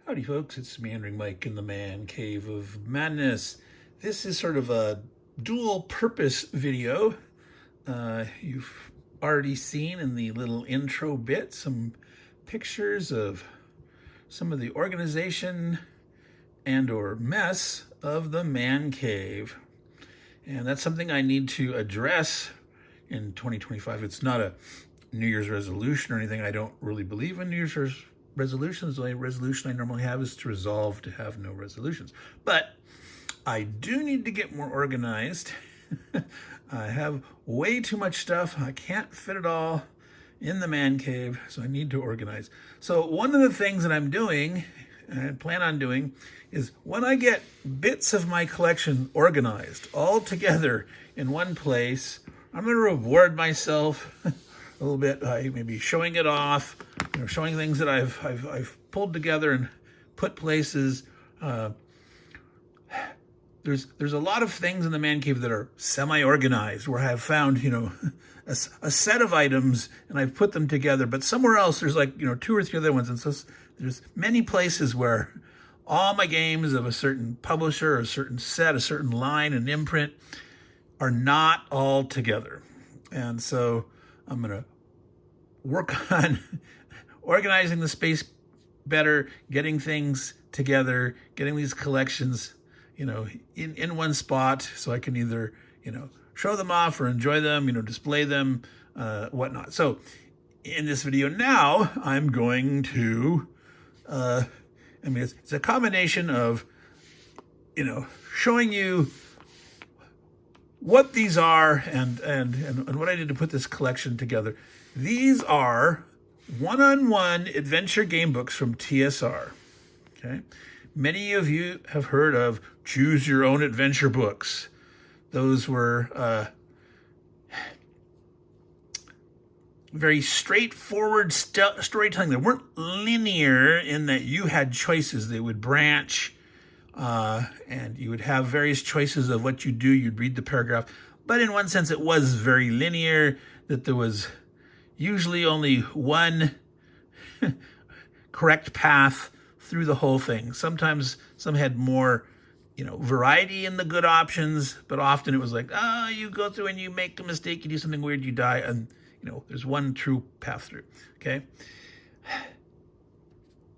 Howdy folks, it's Meandering Mike in the Man Cave of Madness. This is sort of a dual purpose video. You've already seen in the little intro bit some pictures of some of the organization and or mess of the Man Cave. And that's something I need to address in 2025. It's not a New Year's resolution or anything. I don't really believe in New Year's resolutions. The only resolution I normally have is to resolve to have no resolutions. But I do need to get more organized. I have way too much stuff. I can't fit it all in the man cave, so I need to organize. So one of the things that I'm doing, and I plan on doing, is when I get bits of my collection organized all together in one place, I'm going to reward myself a little bit by maybe showing it off, showing things that I've pulled together and put places. There's a lot of things in the man cave that are semi-organized, where I've found a set of items and I've put them together. But somewhere else there's like two or three other ones, and so there's many places where all my games of a certain publisher, a certain set, a certain line and imprint are not all together. And so I'm going to work on organizing the space better, getting things together, getting these collections, in one spot, so I can either, show them off or enjoy them, display them, whatnot. So in this video now, I'm going to, it's a combination of, showing you what these are and what I did to put this collection together. These are one-on-one adventure game books from TSR. Okay, many of you have heard of Choose Your Own Adventure books. Those were very straightforward storytelling. They weren't linear in that you had choices. They would branch, and you would have various choices of what you do. You'd read the paragraph. But in one sense, it was very linear, that there was usually only one correct path through the whole thing. Sometimes some had more, variety in the good options, but often it was like, you go through and you make a mistake, you do something weird, you die, and, there's one true path through, okay?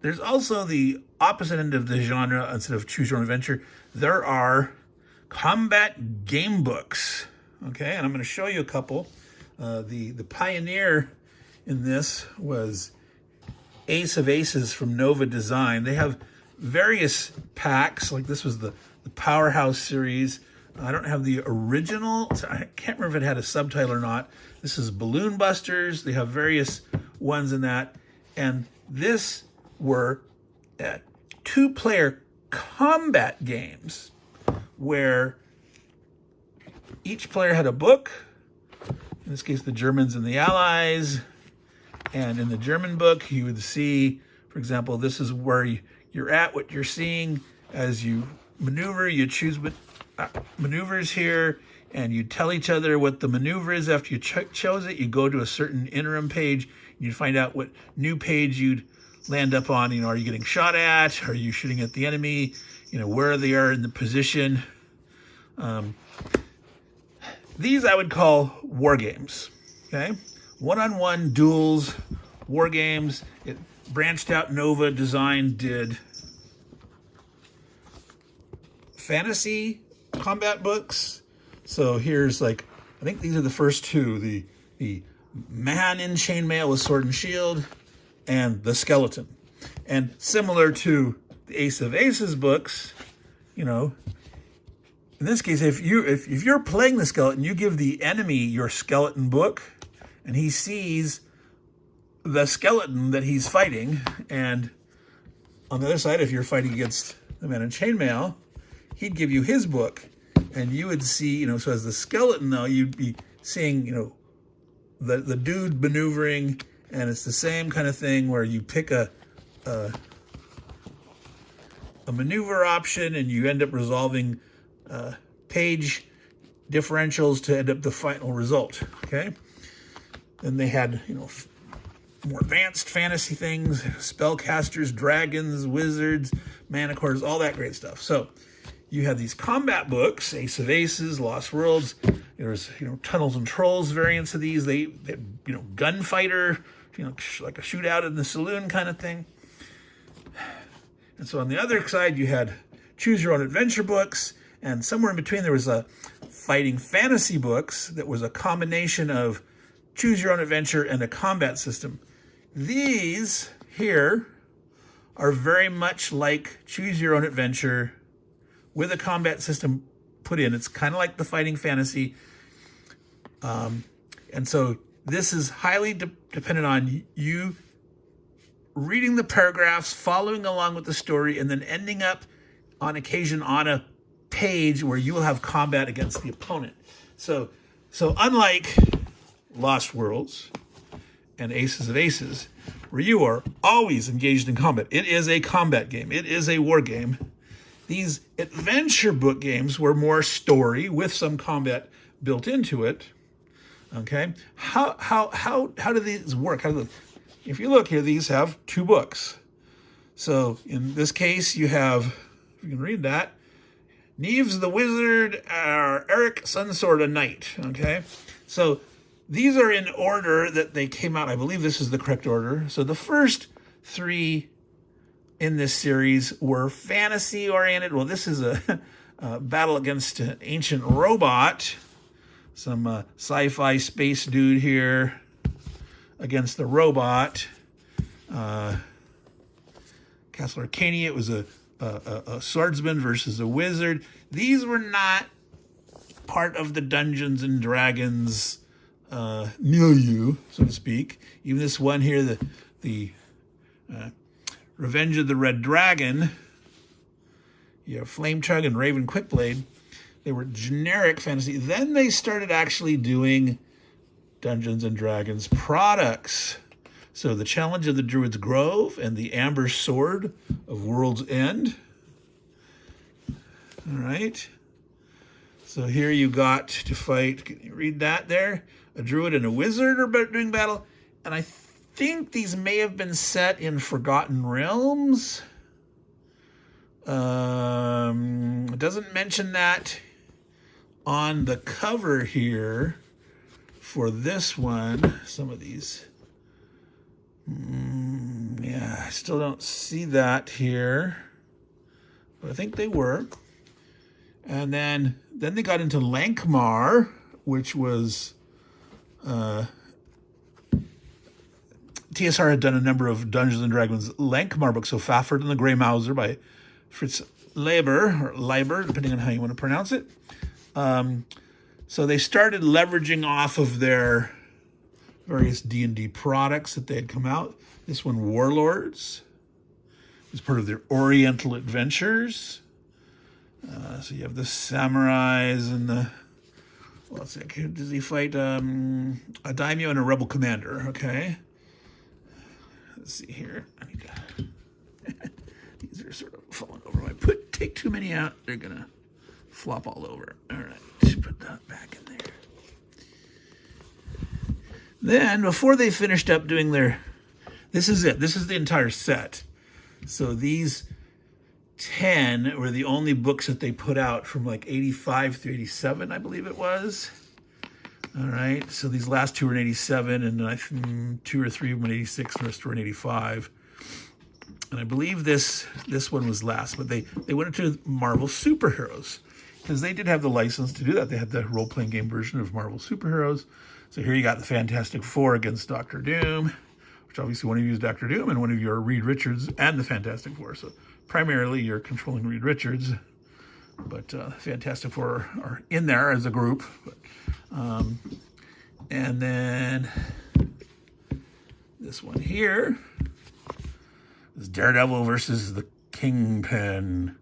There's also the opposite end of the genre. Instead of Choose Your Own Adventure, there are combat game books, okay? And I'm going to show you a couple. The pioneer in this was Ace of Aces from Nova Design. They have various packs, like this was the Powerhouse series. I don't have the original, so I can't remember if it had a subtitle or not. This is Balloon Busters. They have various ones in that. And this were two-player combat games where each player had a book. In this case, the Germans and the Allies. And in the German book, you would see, for example, this is where you're at, what you're seeing as you maneuver. You choose what maneuvers here, and you tell each other what the maneuver is after you chose it. You go to a certain interim page, and you find out what new page you'd land up on. Are you getting shot at? Are you shooting at the enemy? Where they are in the position. These I would call war games, okay? One-on-one duels, war games. It branched out. Nova Design did fantasy combat books. So here's I think these are the first two, the man in chainmail with sword and shield and the skeleton. And similar to the Ace of Aces books, in this case, if you're playing the skeleton, you give the enemy your skeleton book, and he sees the skeleton that he's fighting. And on the other side, if you're fighting against the man in chainmail, he'd give you his book, and you would see, so as the skeleton, though, you'd be seeing, the dude maneuvering, and it's the same kind of thing where you pick a maneuver option, and you end up resolving page differentials to end up the final result, okay? Then they had, more advanced fantasy things, spellcasters, dragons, wizards, manticores, all that great stuff. So you have these combat books, Ace of Aces, Lost Worlds. There's, Tunnels and Trolls variants of these. They gunfighter, like a shootout in the saloon kind of thing. And so on the other side, you had choose your own adventure books, and somewhere in between there was a fighting fantasy books that was a combination of choose your own adventure and a combat system. These here are very much like choose your own adventure with a combat system put in. It's kind of like the fighting fantasy. And so this is highly dependent on you reading the paragraphs, following along with the story, and then ending up on occasion on a page where you will have combat against the opponent. So unlike Lost Worlds and Aces of Aces, where you are always engaged in combat, it is a combat game. It is a war game. These adventure book games were more story with some combat built into it. Okay, how do these work? If you look here, these have 2 books. So in this case, you have, if you can read that, Neves the Wizard, Eric Sunsword a Knight. Okay, so these are in order that they came out. I believe this is the correct order. So the first 3 in this series were fantasy oriented. Well, this is a battle against an ancient robot. Some sci-fi space dude here against the robot. Castle Arcania, it was a swordsman versus a wizard. These were not part of the Dungeons and Dragons milieu, so to speak. Even this one here, the Revenge of the Red Dragon, you have Flame Chug and Raven Quickblade. They were generic fantasy. Then they started actually doing Dungeons and Dragons products. So the Challenge of the Druid's Grove and the Amber Sword of World's End. All right. So here you got to fight, can you read that there? A druid and a wizard are doing battle. And I think these may have been set in Forgotten Realms. It doesn't mention that on the cover here for this one. Some of these. Yeah, I still don't see that here. But I think they were. And then they got into Lankmar, which was... TSR had done a number of Dungeons and Dragons Lankmar books. So Fafhrd and the Grey Mouser by Fritz Leiber, or Leiber, depending on how you want to pronounce it. So they started leveraging off of their various D&D products that they had come out. This one, Warlords, is part of their Oriental Adventures. So you have the samurais and the... Well, let's see, does he fight a daimyo and a rebel commander? Okay. Let's see here. I need to... These are sort of falling over. If I take too many out, they're going to flop all over. All right, put that back in there. Then, before they finished up doing their... This is it. This is the entire set. So these 10 were the only books that they put out from like 85 through 87, I believe it was. All right, so these last 2 were in 87, and I think 2 or 3 were in 86, and the rest were in 85. And I believe this one was last, but they went into Marvel Superheroes, because they did have the license to do that. They had the role-playing game version of Marvel Superheroes. So here you got the Fantastic Four against Dr. Doom, which obviously one of you is Dr. Doom, and one of you are Reed Richards and the Fantastic Four. So primarily you're controlling Reed Richards, but Fantastic Four are in there as a group. And then this one here is Daredevil versus the Kingpin.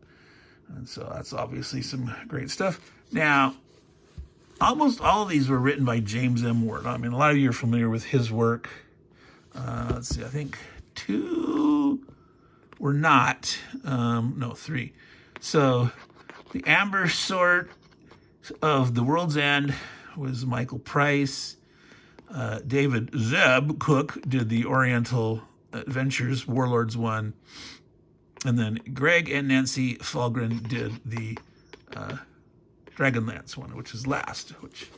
And so that's obviously some great stuff. Now, almost all of these were written by James M. Ward. I mean, a lot of you are familiar with his work. Let's see, I think 2 were not. No, 3. So the Amber Sword of the World's End was Michael Price. David Zeb Cook did the Oriental Adventures, Warlords 1. And then Greg and Nancy Falgren did the Dragonlance one, which is last, which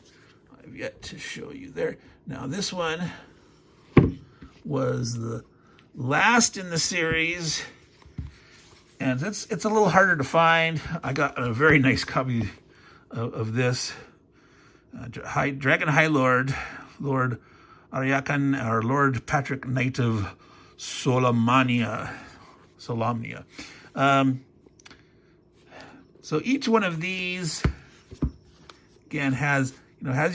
I've yet to show you there. Now, this one was the last in the series, and it's a little harder to find. I got a very nice copy of this. Dragon High Lord, Lord Aryakan, or Lord Patrick, Knight of Solamnia. So each one of these, again, has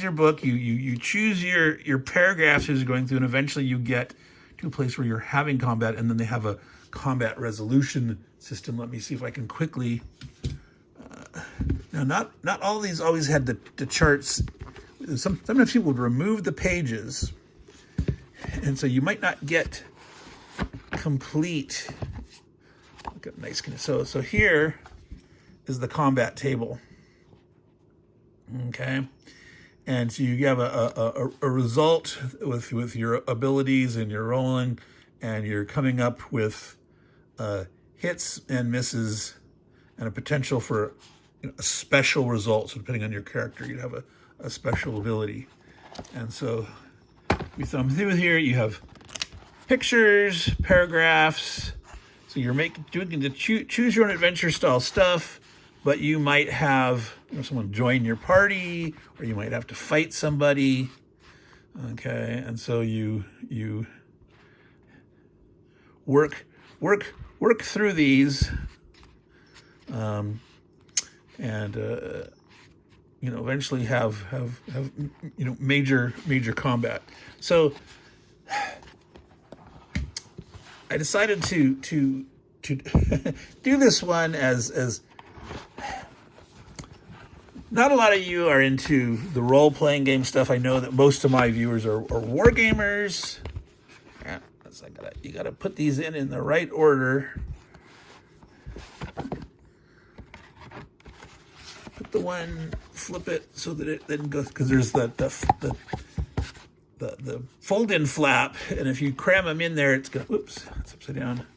your book. You choose your paragraphs as you're going through, and eventually you get to a place where you're having combat, and then they have a combat resolution system. Let me see if I can quickly. Now, not all of these always had the charts. Sometimes people would remove the pages, and so you might not get complete. Look at nice. So here is the combat table. Okay, and so you have a result with your abilities and your rolling, and you're coming up with hits and misses, and a potential for a special result. So depending on your character, you'd have a special ability. And so we thumb through here. You have pictures, paragraphs. So you're doing the choose your own adventure style stuff, but you might have someone join your party, or you might have to fight somebody. Okay, and so you work through these, and eventually have major combat. So I decided to do this one as not a lot of you are into the role-playing game stuff. I know that most of my viewers are war gamers. Yeah, you gotta put these in the right order. Put the one, flip it so that it then goes, because there's the fold-in flap, and if you cram them in there, it's gonna, oops, it's upside down.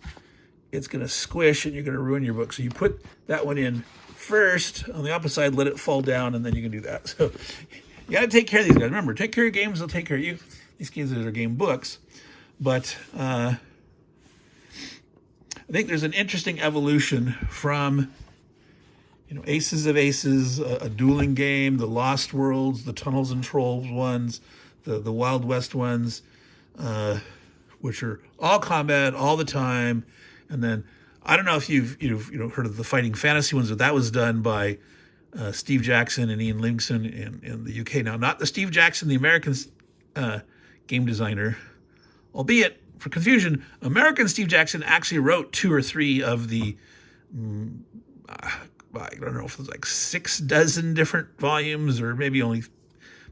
It's gonna squish, and you're gonna ruin your book. So you put that one in first, on the opposite side, let it fall down, and then you can do that. So you gotta take care of these guys. Remember, take care of your games, they'll take care of you. These games are game books, but I think there's an interesting evolution from Aces of Aces, a dueling game, the Lost Worlds, the Tunnels and Trolls ones, the Wild West ones, which are all combat all the time. And then I don't know if you've heard of the Fighting Fantasy ones, but that was done by Steve Jackson and Ian Livingstone in the UK. Now, not the Steve Jackson, the American game designer, albeit for confusion, American Steve Jackson actually wrote 2 or 3 of the I don't know if it was like 6 dozen different volumes, or maybe only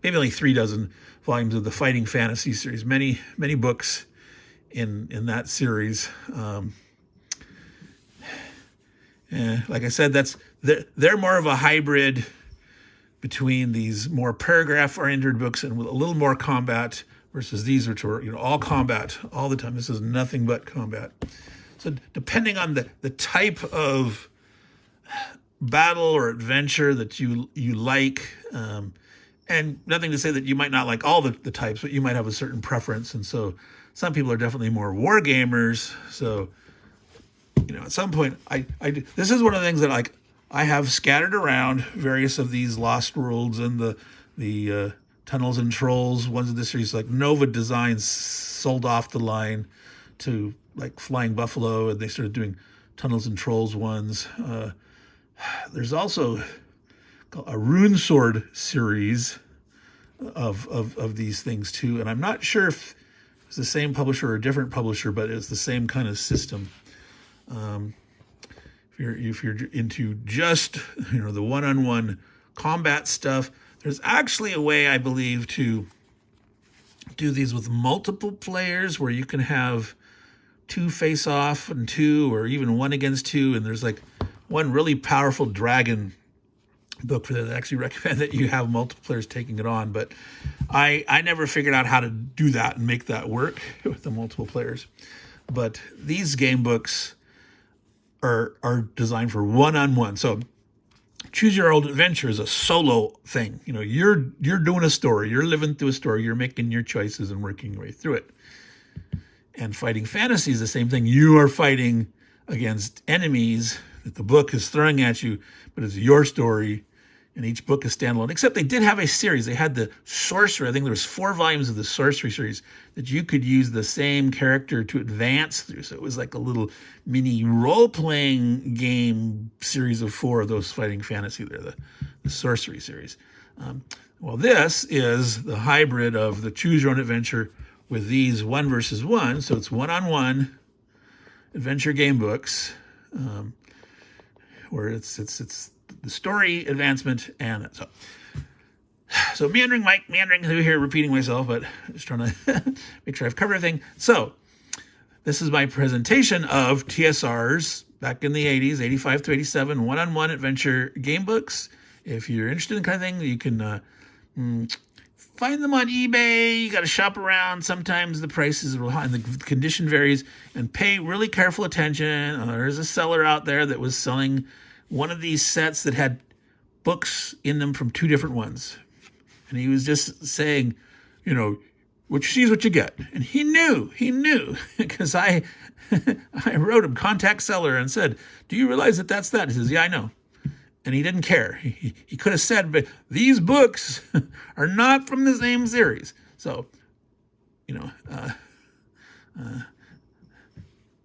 3 dozen volumes of the Fighting Fantasy series. Many books in that series. Like I said, they're more of a hybrid between these more paragraph-oriented books and with a little more combat, versus these, which are all combat all the time. This is nothing but combat. So depending on the type of battle or adventure that you like, and nothing to say that you might not like all the types, but you might have a certain preference. And so some people are definitely more war gamers. So at some point, this is one of the things that I have scattered around various of these Lost Worlds and the Tunnels and Trolls ones of this series. Like Nova Designs sold off the line to like Flying Buffalo, and they started doing Tunnels and Trolls ones. There's also a Rune Sword series of these things too, and I'm not sure if it's the same publisher or a different publisher, but it's the same kind of system. If you're into just the one-on-one combat stuff, there's actually a way, I believe, to do these with multiple players, where you can have 2 face off and 2, or even 1 against 2, and there's like one really powerful dragon book for that. I actually recommend that you have multiple players taking it on, but I never figured out how to do that and make that work with the multiple players. But these game books are designed for one-on-one. So Choose Your Own Adventure is a solo thing. You know, you're doing a story, you're living through a story, you're making your choices and working your way through it. And Fighting Fantasy is the same thing. You are fighting against enemies that the book is throwing at you, but it's your story, and each book is standalone. Except they did have a series. They had the Sorcery. I think there was 4 volumes of the Sorcery series that you could use the same character to advance through. So it was like a little mini role-playing game series of 4 of those Fighting Fantasy there, the Sorcery series. Well, this is the hybrid of the Choose Your Own Adventure with these 1 versus 1. So it's one-on-one adventure game books, where it's the story advancement. And so Meandering Mike, meandering through here, repeating myself, but just trying to make sure I've covered everything. So this is my presentation of TSR's back in the 80s, 85 to 87, one-on-one adventure game books. If you're interested in the kind of thing, you can find them on eBay. You got to shop around. Sometimes the prices are high and the condition varies, and pay really careful attention. There's a seller out there that was selling one of these sets that had books in them from 2 different ones. And he was just saying, you know, what you see is what you get. And he knew, because I wrote him, contact seller, and said, do you realize that that's that? He says, yeah, I know. And he didn't care. He could have said, but these books are not from the same series. So, you know,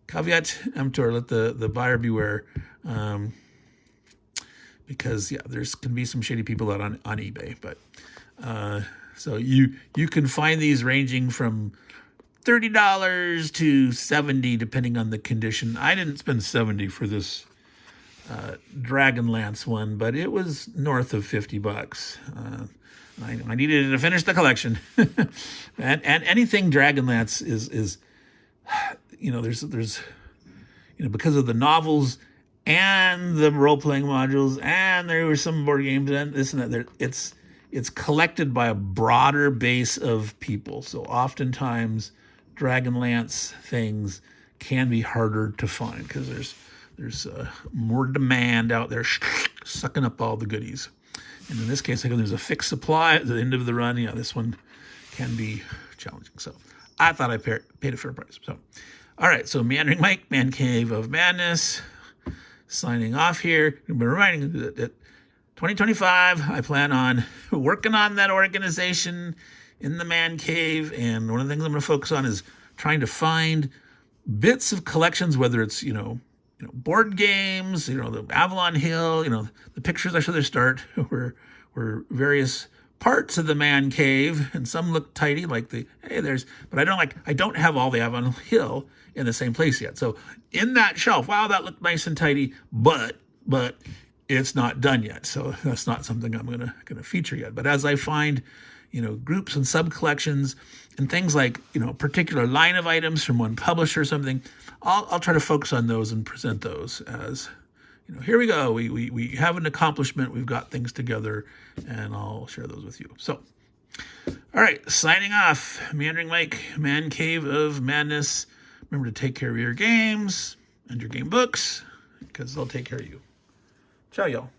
caveat emptor, let the buyer beware. Because, yeah, there's can be some shady people out on eBay. But so you can find these ranging from $30 to $70, depending on the condition. I didn't spend $70 for this Dragonlance one, but it was north of $50. I needed it to finish the collection. and anything Dragonlance is you know, there's you know, because of the novels and the role-playing modules, and there were some board games and this and that, it's collected by a broader base of people. So oftentimes Dragonlance things can be harder to find because there's more demand out there sucking up all the goodies. And in this case, I think there's a fixed supply at the end of the run. Yeah, this one can be challenging. So I thought I paid a fair price. So, all right, so Meandering Mike, Man Cave of Madness, signing off here. I've been reminding you that 2025, I plan on working on that organization in the Man Cave. And one of the things I'm going to focus on is trying to find bits of collections, whether it's, you know, board games, you know, the Avalon Hill, you know, the pictures I showed at the start were various parts of the Man Cave, and some look tidy, like but I don't have all the Avalon Hill in the same place yet. So in that shelf, wow, that looked nice and tidy, but it's not done yet. So that's not something I'm gonna feature yet. But as I find, you know, groups and sub collections and things like, you know, particular line of items from one publisher or something, I'll try to focus on those and present those as, you know, here we go. We have an accomplishment. We've got things together, and I'll share those with you. So, all right, signing off. Meandering Mike, Man Cave of Madness. Remember to take care of your games and your game books, because they'll take care of you. Ciao, y'all.